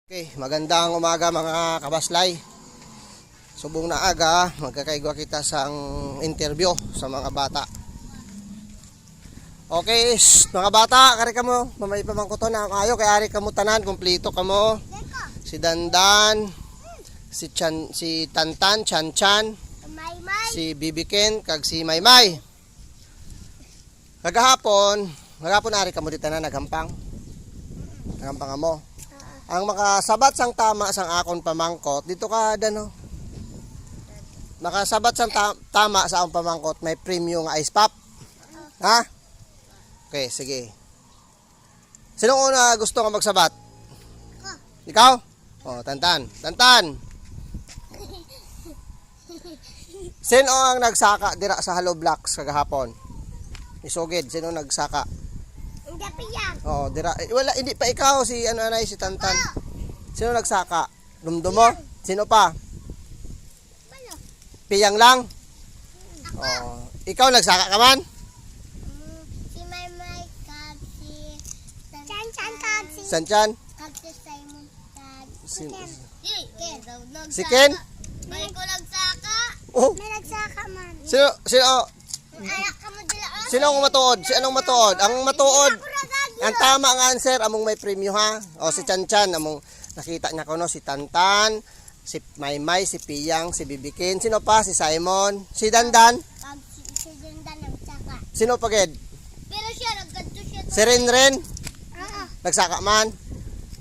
Okay, magandang umaga mga kabaslay. Subong na aga, magkakaigwa kita sa interview sa mga bata. Okay, mga bata, kari ka mo, mamay pamangkuto na ayo kay ari ka mo tanan, kumplito ka mo. Si Dandan, si Tantan, Chan, si Bibiken, kag si Maymay. Kagahapon ari ka mo dito na naghampang. Naghampang mo. Ang makasabat sang tama sang akon pamangkot, dito ka dano. Makasabat sang tama sa akong pamangkot, may premium nga ice pop. Ha? Okay, sige. Sino una gusto nga magsabat? Ikaw? Oh, Tantan. Sino ang nagsaka dira sa Hollow Blocks kagahapon? Isugid, sino nagsaka? Oh, dira wala hindi pa ikaw si anay si Tantan. Sino nagsaka? Dumdum mo? Sino pa? Piyang lang. Oh, ikaw nagsaka ka man? Si Maymay kag si Chan kag si Sanchan? kag si Simon kag Si si Ken? May ko nagsaka. Oh, May nagsaka man. sino Anak ka mo dila. sino ang matuod? Si anong matuod? Ang matuod. Ang tama ang answer among may premyo ha. O si Chanchan among nakita niya ko no si Tantan, si Maymay, si Piyang, si Bibikin, sino pa? Si Simon, si Dandan. Kag si Dandan nagsaka. Sino pa gid? Pero siya naggadto siya. Si Renren. Oo. Nagsaka man.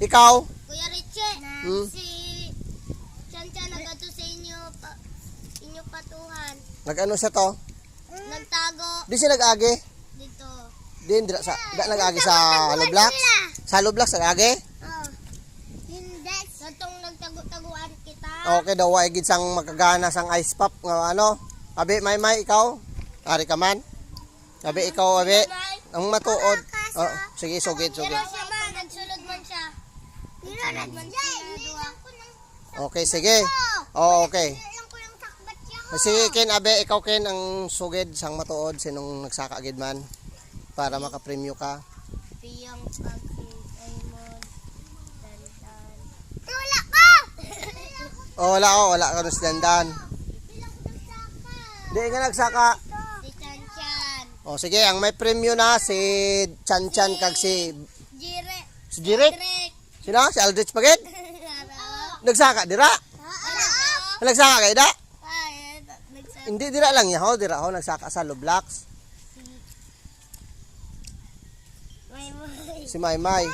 Ikaw? Kuya Richie. Hmm? Si Chan naggadto sa inyo patuhan. Nag-ano siya to? Nagtago Di siya nag-agi. dito. Di nag-agi sa Hollow Blocks. Sa Hollow Blocks nag-agi. Oo. Hindi. Katong nagtago-taguan kita. Okay daw ay gid sang makagana sang ice pop nga ano. Abi Maymay ikaw? Ari ka man? Abi ikaw abi ang matuod. Oh, sige sugid. Pero siya man, nagsulod man siya. Nagsulod man siya. Okay, sige. Oh, okay. Ilang ko lang takbat siya. Sige Ken abe ikaw Ken ang sugid sang matuod sinong nagsaka gid man para maka-premyo ka. Piyang kag si Simon. Dandan. Wala ka! Oh, wala ka no si Dandan. Di ka nagsaka. Si Chan. Oh, sige, ang may premyo na si Chanchan kag si Jire. Jirik. Sino? Si Aldrich Pagit? Nagsaka dira. Nagsaka kay da? Hindi dira lang yaho, dira ho nagsaka sa Hollow Blocks. May Si Maymay.